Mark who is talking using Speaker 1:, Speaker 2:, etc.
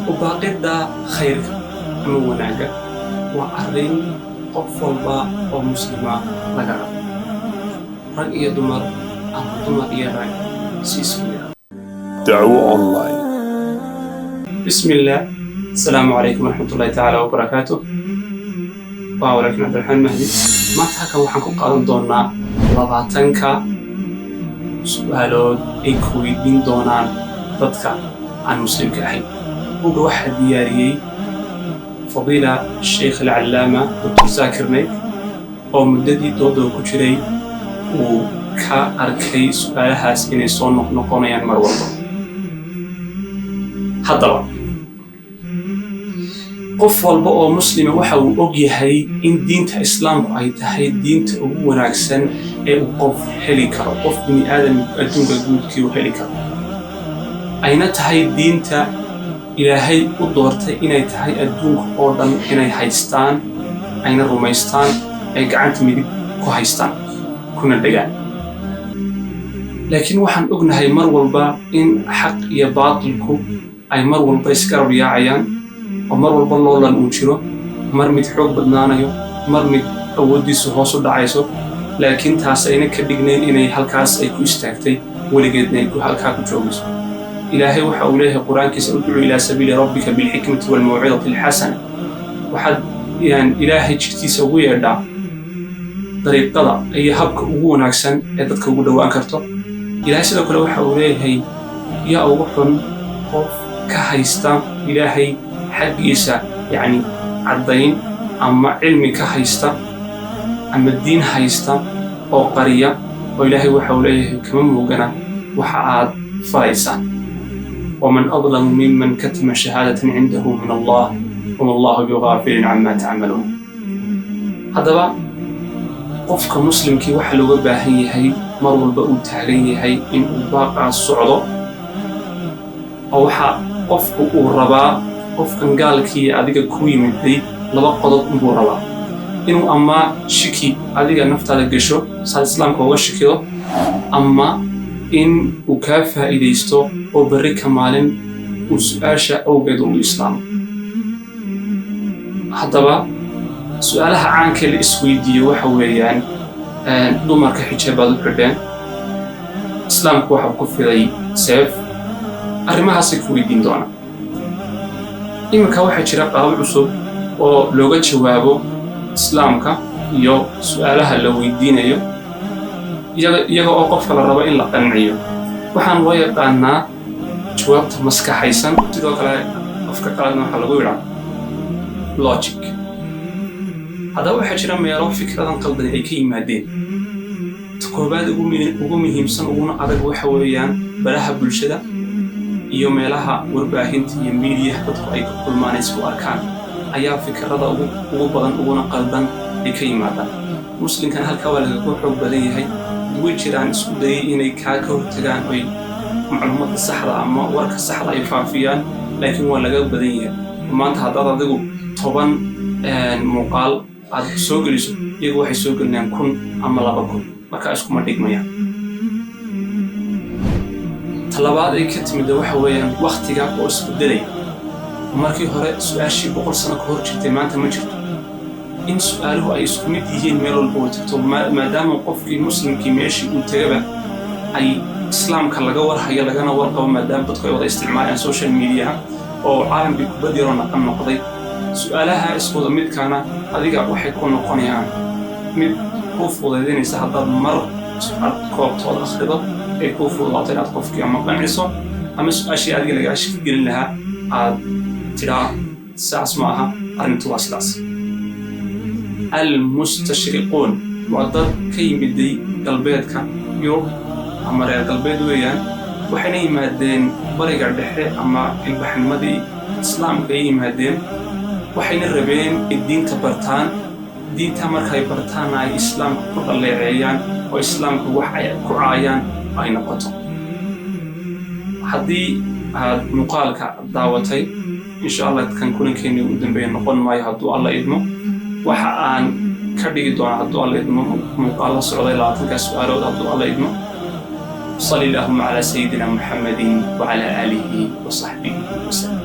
Speaker 1: وباقيدا خيرك أما وناقة وعرين قفل با ومسلمة لقرب رأي دمر أما دمر يرى سيسويا
Speaker 2: دعوة أونلاين.
Speaker 1: بسم الله. السلام عليكم ورحمة الله تعالى وبركاته. ولكن عبد الرحمن مهدي ما تحكى وحنكو قادم دونا لباتنكا سؤالود أي كويدين دونان ضدك عن مسلم كأحي وقا واحد دياريي فضيلة الشيخ العلامة دكتور زاكر نيك أو مددي دودو كجري وكا أركي سؤالها سكيني صون نقونيان مروضو حضر qof walba oo muslima waxa uu og yahay in diinta islaamku ay tahay diinta ugu wanaagsan ee uu qof heli karo qof bini aadam adduunka guudkii uu heli karo ayna tahay diinta ilaahay u doortay inay tahay adduunka oo dhan inay haystaan ayna rumaystaan ay gacanta midig ku haystaan kuna dhagaan laakiin waxaan ognahay mar walba in xaq iyo baatilku ay mar walba isgarab yaacayaan ومر والله لن أوجره مر مد حب بدنانيو مر مد أودي سهاسو دعيسو لكن تاسينا كبيجنين إني هالكاس أي كوستاكتي ولقيتني هالكاك جوز إلهي وحوله القرآن كسأدعو إلى سبيل ربك بالحكمة والموعظة الحسنة وحد يعني إلهي جتي سويه دع طريق قضاء أي هبك وون عكسن يدك وجود وأنكرته إلهي سلك لو حوله هي يا أوحن خوف كهيستا إلهي حقيسة يعني عضين أما علمي كهيستا أما الدين هيستا أو قرية وإلهي وحوله كمان موجنا وحعاد فايسا ومن أظلم ممن كتم شهادة عنده من الله وما الله بغافل عما تعملون هذا بقى قفك مسلم كي وحلو باهي هي مر البؤول تهري هي إن باقع الصعدة أو قفك الربا qofkan gaalkii adiga ku yimiday laba qodob inuu rabaa inuu ama shiki adiga naftaada gasho saad islaamka uga shikido ama in uu ka faa'iideysto oo bari ka maalin uu su'aasha awgeed u islaam hadaba su'aalaha caanka la isweydiiyo waxa weeyaan dumarka xijaabada u xidheen islaamku waxa ku fiday seef arrimahaas ku weydiin doona إما كواحد شراء قابل عصب أو لغة شوابه إسلام كا يو سؤالها لو يدين يجا أوقف على الربع إلا قنعيه وحن ويا قلنا جواب مسك حيسن تقول كلا أفكار قلنا حلوة لوجيك هذا واحد شراء ما يروح فكرة قلب أي مادين تقربات وقومي همسن وقونا أدق وحويان بلاها بالشدة iyo meelaha warbaahinta iyo media dadku ay ku kulmaan isku arkaan ayaa fikrada ugu badan uguna qaldan ay ka yimaadaan muslimkan halka waa laga xoog badan yahay way jiraan isku day inay ka hortagaan ay macluumaadka saxda ama warka saxda ay faafiyaan laakiin waa laga badan yahay maanta hadda adigu 10 muuqaal aad soo geliso iyagu waxay soo gelinayaan 1000 ama 2000 marka isku ma dhigmayaan talabaad ay ka timid waxa weeyaan waqtiga oo isku delay markii hore su'aashii 100 sano ka hor jirtay maanta ma jirto in su'aaluhu ay isku mid yihiin meel walba oo tagto maadaama qofkii muslimkii meeshii uu tagaba ay islaamka laga warhayo lagana warqabo maadaama dadku ay wada isticmaalaan social media oo caalamkii ku badiyay naqan noqday su'aalaha isku mid kana adiga waxay ku noqonayaan mid ku fududeynaysa haddaad mar su'aal koobtood akhrido ay ku fududaatay inaad qofkii ama qanciso ama su'aashii adiga laga shaki gelin lahaa aad tiraa saas ma aha arrintu waa sidaas المستشرقون وضد كيمدي قلبيتك يوم أما رأي قلبيت ويان وحين يمادين بريق البحر أما البحر المدي إسلام كيمادين وحين الربين الدين كبرتان دين تمر كي برتان أي إسلام كل اللي عيان وإسلام كوحي كعيان أين قطع حدي مقالك دعوتي إن شاء الله كان كل كيني ودن بين نقول ما يهدو الله يدمو وحان كبير دون عبد الله إدمه مقالة سعودية لاتنك سؤال عبد الله إدمه صلى اللهم على سيدنا محمد وعلى آله وصحبه وسلم.